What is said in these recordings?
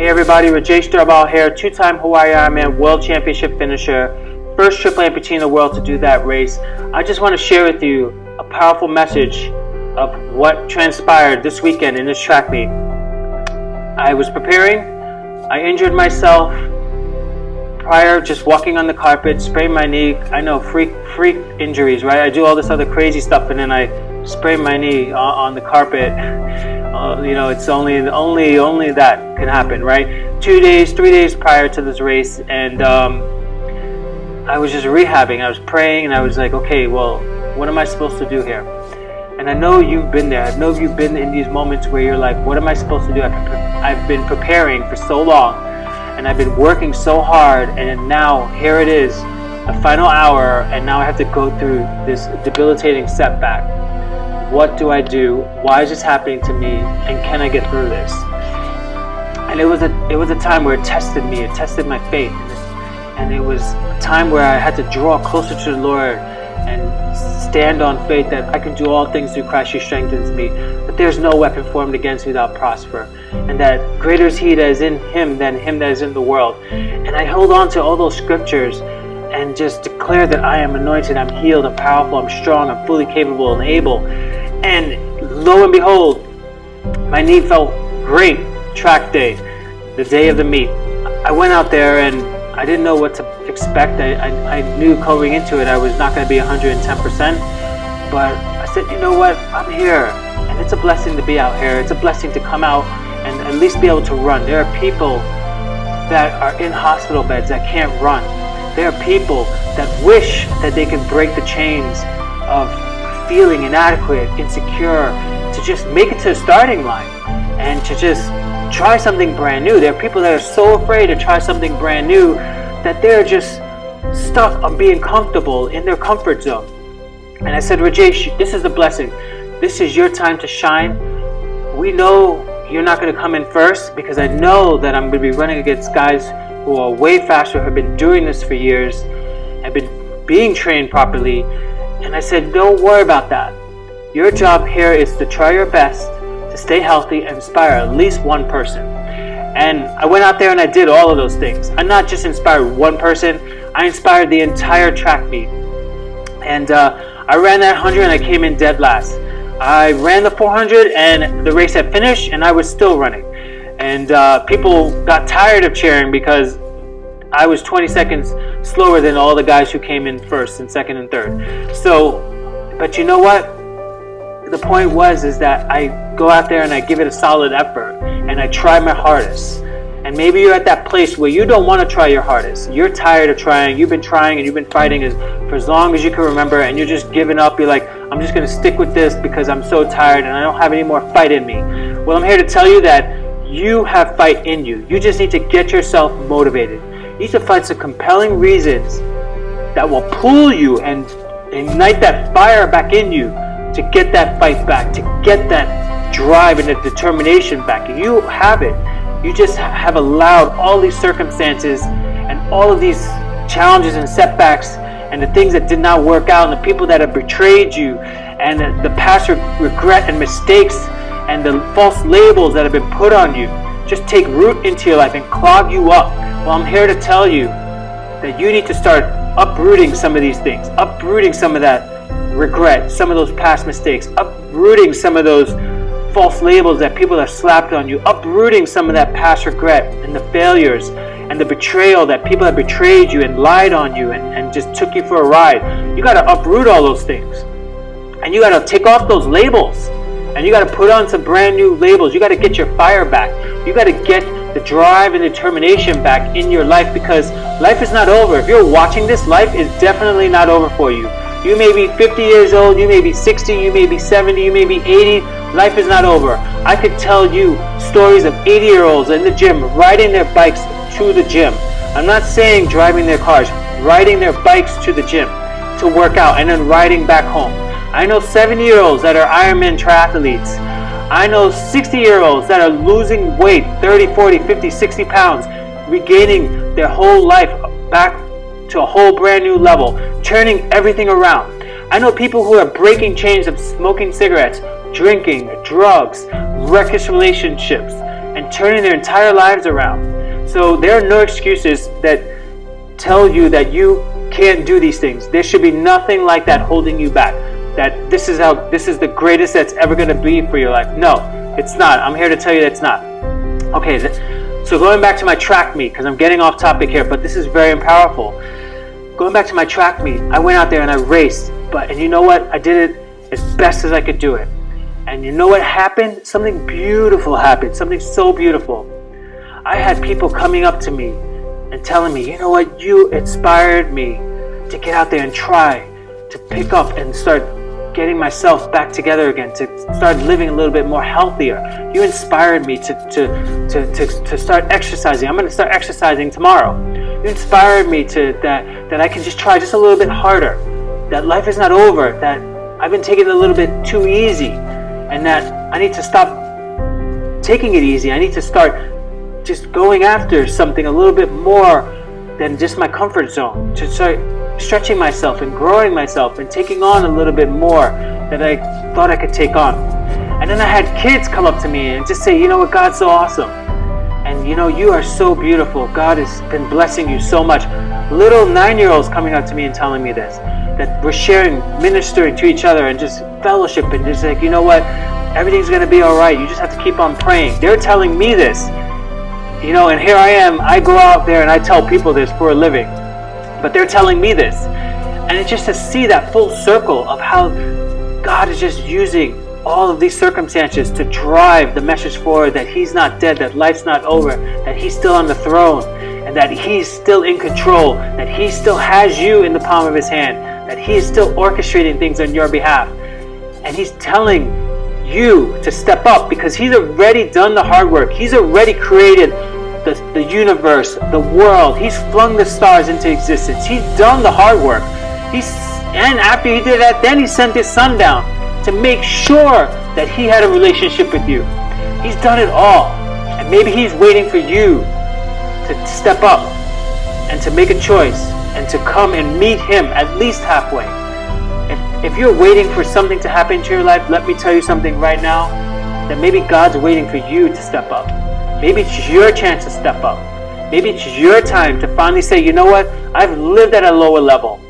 Hey everybody, Rajesh Durbal here, two-time Hawaii Ironman World Championship finisher, first triple amputee in the world to do that race. I just want to share with you a powerful message of what transpired this weekend in this track meet. I was preparing, I injured myself prior, just walking on the carpet, sprained my knee. I know, freak injuries, right? I do all this other crazy stuff and then I sprain my knee on the carpet. It's only that can happen, right? 3 days prior to this race, and I was just rehabbing. I was praying, and I was like, okay, well, what am I supposed to do here? And I know you've been there. I know you've been in these moments where you're like, what am I supposed to do? I've been preparing for so long, and I've been working so hard, and now here it is, the final hour, and now I have to go through this debilitating setback. What do I do? Why is this happening to me? And can I get through this? And it was a time where it tested me. It tested my faith, and it was a time where I had to draw closer to the Lord and stand on faith that I can do all things through Christ who strengthens me. That there's no weapon formed against me that'll prosper, and that greater is He that is in him than him that is in the world. And I held on to all those scriptures and just declared that I am anointed, I'm healed, I'm powerful, I'm strong, I'm fully capable and able. And lo and behold, my knee felt great track day, the day of the meet. I went out there and I didn't know what to expect. I knew going into it I was not going to be 110%, but I said, you know what, I'm here, and it's a blessing to be out here. It's a blessing to come out and at least be able to run. There are people that are in hospital beds that can't run. There are people that wish that they could break the chains of feeling inadequate, insecure, to just make it to the starting line and to just try something brand new. There are people that are so afraid to try something brand new that they're just stuck on being comfortable in their comfort zone. And I said, Rajesh, this is the blessing. This is your time to shine. We know you're not going to come in first, because I know that I'm going to be running against guys who are way faster, who have been doing this for years, have been being trained properly. And I said, don't worry about that. Your job here is to try your best to stay healthy and inspire at least one person. And I went out there and I did all of those things. I not just inspired one person, I inspired the entire track meet. And I ran that 100 and I came in dead last. I ran the 400 and the race had finished and I was still running. And people got tired of cheering because I was 20 seconds slower than all the guys who came in first and second and third. So, but you know what? The point is that I go out there and I give it a solid effort and I try my hardest. And maybe you're at that place where you don't want to try your hardest. You're tired of trying. You've been trying and you've been fighting for as long as you can remember, and you're just giving up. You're like, I'm just going to stick with this because I'm so tired and I don't have any more fight in me. Well, I'm here to tell you that you have fight in you. You just need to get yourself motivated. You need to find some compelling reasons that will pull you and ignite that fire back in you to get that fight back, to get that drive and that determination back. You have it. You just have allowed all these circumstances and all of these challenges and setbacks and the things that did not work out and the people that have betrayed you and the past regret and mistakes and the false labels that have been put on you just take root into your life and clog you up. Well, I'm here to tell you that you need to start uprooting some of these things, uprooting some of that regret, some of those past mistakes, uprooting some of those false labels that people have slapped on you, uprooting some of that past regret and the failures and the betrayal that people have betrayed you and lied on you and just took you for a ride. You got to uproot all those things. And you got to take off those labels. And you got to put on some brand new labels. You got to get your fire back. You got to get the drive and determination back in your life, because life is not over. If you're watching this, life is definitely not over for you. You may be 50 years old, you may be 60, you may be 70, you may be 80. Life is not over. I could tell you stories of 80-year-olds in the gym riding their bikes to the gym. I'm not saying driving their cars, riding their bikes to the gym to work out and then riding back home. I know 70-year-olds that are Ironman triathletes. I know 60-year-olds that are losing weight, 30, 40, 50, 60 pounds, regaining their whole life back to a whole brand new level, turning everything around. I know people who are breaking chains of smoking cigarettes, drinking, drugs, reckless relationships, and turning their entire lives around. So there are no excuses that tell you that you can't do these things. There should be nothing like that holding you back. That this is the greatest that's ever going to be for your life. No, it's not. I'm here to tell you that it's not. Okay, so going back to my track meet, because I'm getting off topic here, but this is very powerful. Going back to my track meet, I went out there and I raced. And you know what? I did it as best as I could do it. And you know what happened? Something beautiful happened. Something so beautiful. I had people coming up to me and telling me, you know what? You inspired me to get out there and try to pick up and start getting myself back together again, to start living a little bit more healthier. You inspired me to start exercising. I'm going to start exercising tomorrow. You inspired me that I can just try just a little bit harder, that life is not over, that I've been taking it a little bit too easy, and that I need to stop taking it easy. I need to start just going after something a little bit more than just my comfort zone, to start stretching myself and growing myself and taking on a little bit more that I thought I could take on. And then I had kids come up to me and just say, you know what, God's so awesome. And you know, you are so beautiful. God has been blessing you so much. Little 9-year-olds coming up to me and telling me this, that we're sharing, ministering to each other and just fellowship and just like, you know what, everything's going to be all right. You just have to keep on praying. They're telling me this, you know, and here I am. I go out there and I tell people this for a living. But they're telling me this. And it's just to see that full circle of how God is just using all of these circumstances to drive the message forward, that He's not dead, that life's not over, that He's still on the throne, and that He's still in control, that He still has you in the palm of His hand, that He is still orchestrating things on your behalf. And He's telling you to step up because He's already done the hard work. He's already created the universe, the world. He's flung the stars into existence. He's done the hard work. And after He did that, then He sent His Son down to make sure that He had a relationship with you. He's done it all. And maybe He's waiting for you to step up and to make a choice and to come and meet Him at least halfway. If you're waiting for something to happen to your life, let me tell you something right now, that maybe God's waiting for you to step up. Maybe it's your chance to step up. Maybe it's your time to finally say, you know what, I've lived at a lower level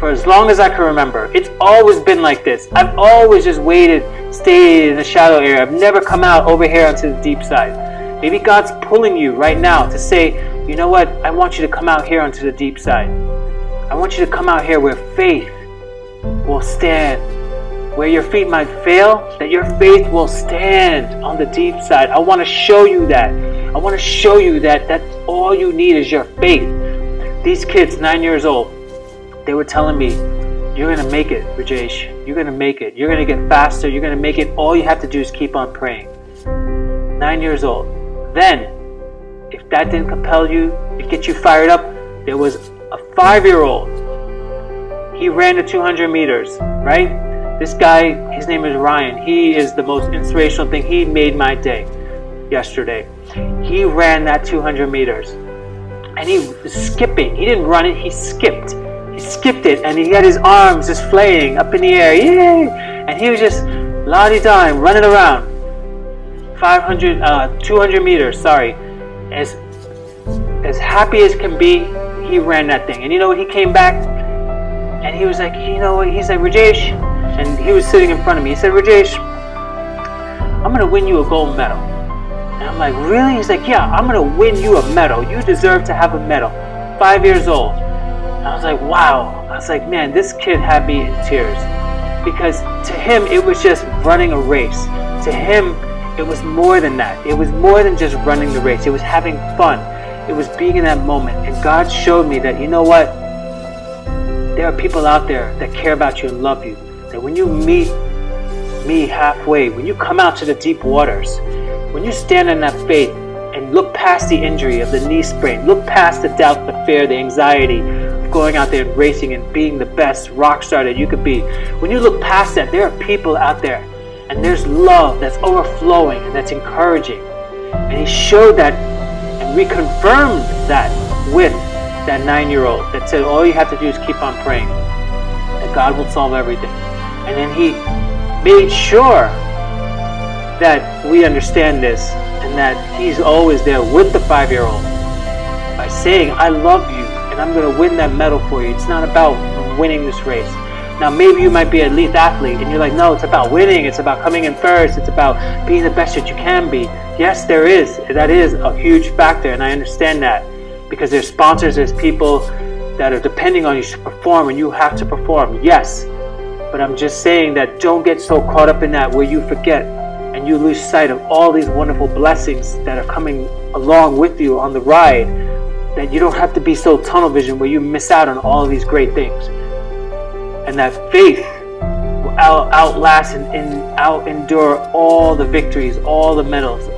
for as long as I can remember. It's always been like this. I've always just waited, stayed in the shallow area. I've never come out over here onto the deep side. Maybe God's pulling you right now to say, you know what, I want you to come out here onto the deep side. I want you to come out here where faith will stand. Where your feet might fail, that your faith will stand on the deep side. I want to show you that. I want to show you that that's all you need is your faith. These kids, 9 years old, they were telling me, you're going to make it, Rajesh. You're going to make it. You're going to get faster. You're going to make it. All you have to do is keep on praying. 9 years old. Then, if that didn't compel you, to get you fired up, there was a 5-year-old. He ran the 200 meters, right? This guy, his name is Ryan. He is the most inspirational thing. He made my day yesterday. He ran that 200 meters. And he was skipping. He didn't run it, he skipped. He skipped it, and he had his arms just flaying up in the air. Yay! And he was just la-di-da running around. 200 meters, sorry. As happy as can be, he ran that thing. And you know what? He came back, and he was like, you know what? He's like, Rajesh, and he was sitting in front of me. He said, Rajesh, I'm going to win you a gold medal. And I'm like, really? He's like, yeah, I'm going to win you a medal. You deserve to have a medal. 5 years old. And I was like, wow. I was like, man, this kid had me in tears. Because to him, it was just running a race. To him, it was more than that. It was more than just running the race. It was having fun. It was being in that moment. And God showed me that, you know what? There are people out there that care about you and love you. That when you meet me halfway, when you come out to the deep waters, when you stand in that faith and look past the injury of the knee sprain, look past the doubt, the fear, the anxiety of going out there and racing and being the best rock star that you could be. When you look past that, there are people out there and there's love that's overflowing and that's encouraging. And He showed that and reconfirmed that with that 9-year-old that said, all you have to do is keep on praying that God will solve everything. And then He made sure that we understand this and that he's always there with the 5-year-old by saying, I love you and I'm going to win that medal for you. It's not about winning this race. Now maybe you might be an elite athlete and you're like, no, it's about winning, it's about coming in first, it's about being the best that you can be. Yes, that is a huge factor, and I understand that, because there's sponsors, there's people that are depending on you to perform, and you have to perform. Yes, but I'm just saying that don't get so caught up in that where you forget and you lose sight of all these wonderful blessings that are coming along with you on the ride, that you don't have to be so tunnel vision where you miss out on all of these great things. And that faith will outlast and endure all the victories, all the medals,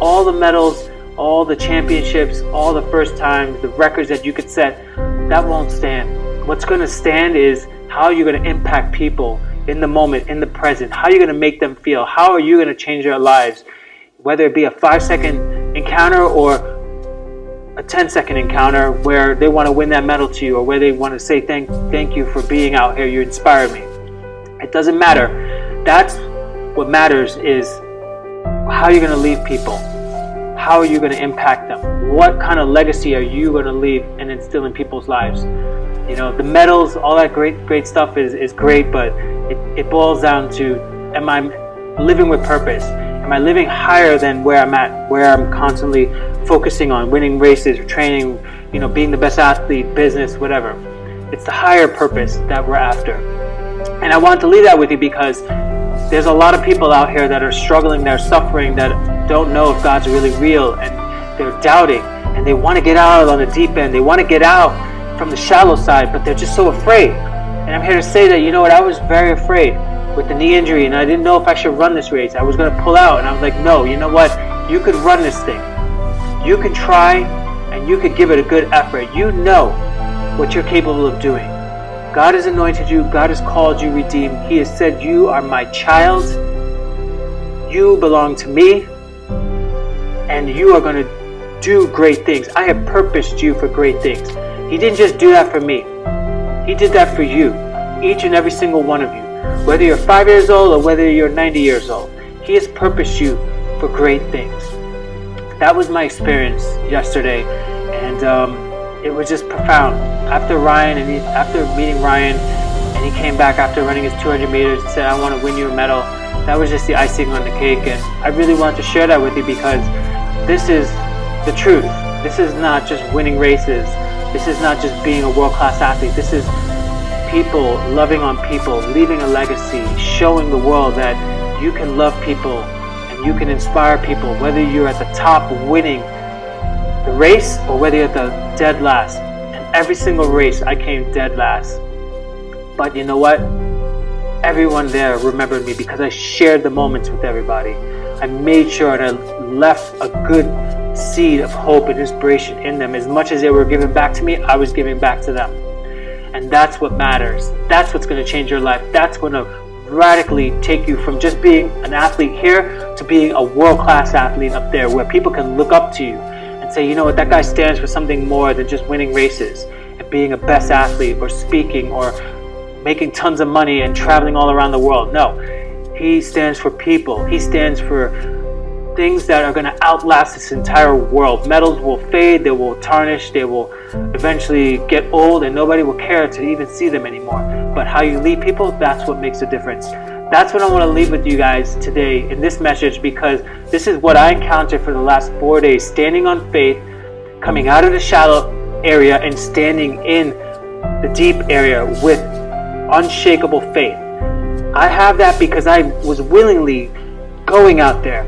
all the championships, all the first times, the records that you could set. That won't stand. What's going to stand is how you're going to impact people in the moment, in the present. How are you going to make them feel? How are you going to change their lives? Whether it be a 5-second encounter or a 10-second encounter where they want to win that medal to you, or where they want to say thank you for being out here. You inspire me. It doesn't matter. That's what matters, is how you're going to leave people. How are you going to impact them? What kind of legacy are you going to leave and instill in people's lives? You know, the medals, all that great stuff is great, but it boils down to, am I living with purpose? Am I living higher than where I'm at, where I'm constantly focusing on winning races, or training, being the best athlete, business, whatever? It's the higher purpose that we're after. And I want to leave that with you, because there's a lot of people out here that are struggling, they're suffering, that don't know if God's really real, and they're doubting, and they want to get out on the deep end. They want to get out from the shallow side, but they're just so afraid. And I'm here to say that, I was very afraid with the knee injury, and I didn't know if I should run this race. I was going to pull out, and I was like, no, you know what? You could run this thing. You can try, and you could give it a good effort. You know what you're capable of doing. God has anointed you. God has called you redeemed. He has said, you are my child. You belong to me, and you are going to do great things. I have purposed you for great things. He didn't just do that for me. He did that for you, each and every single one of you. Whether you're 5 years old or whether you're 90 years old, He has purposed you for great things. That was my experience yesterday, and it was just profound. After meeting Ryan, and he came back after running his 200 meters and said, I want to win you a medal. That was just the icing on the cake, and I really want to share that with you, because this is the truth. This is not just winning races. This is not just being a world-class athlete. This is people loving on people, leaving a legacy, showing the world that you can love people and you can inspire people, whether you're at the top winning the race or whether you're at the dead last. And every single race I came dead last. But you know what? Everyone there remembered me, because I shared the moments with everybody. I made sure and I left a good seed of hope and inspiration in them. As much as they were giving back to me, I was giving back to them. And that's what matters. That's what's going to change your life. That's going to radically take you from just being an athlete here to being a world-class athlete up there, where people can look up to you and say, you know what, that guy stands for something more than just winning races and being a best athlete or speaking or making tons of money and traveling all around the world. No, he stands for people. He stands for things that are going to outlast this entire world. Medals will fade, they will tarnish, they will eventually get old, and nobody will care to even see them anymore. But how you lead people, that's what makes a difference. That's what I want to leave with you guys today in this message, because this is what I encountered for the last 4 days, standing on faith, coming out of the shallow area and standing in the deep area with unshakable faith. I have that because I was willingly going out there,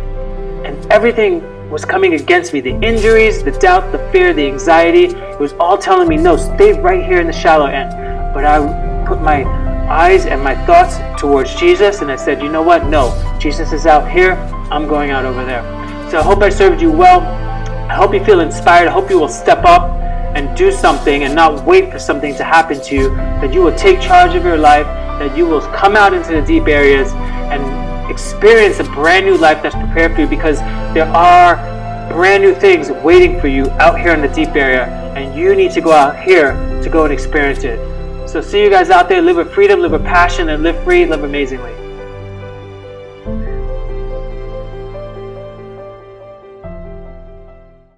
and everything was coming against me. The injuries, the doubt, the fear, the anxiety, it was all telling me, no, stay right here in the shallow end. But I put my eyes and my thoughts towards Jesus, and I said, you know what? No, Jesus is out here. I'm going out over there. So I hope I served you well. I hope you feel inspired. I hope you will step up and do something and not wait for something to happen to you, that you will take charge of your life, that you will come out into the deep areas and experience a brand new life that's prepared for you, because there are brand new things waiting for you out here in the deep area, and you need to go out here to go and experience it. So see you guys out there. Live with freedom, live with passion, and live free, live amazingly.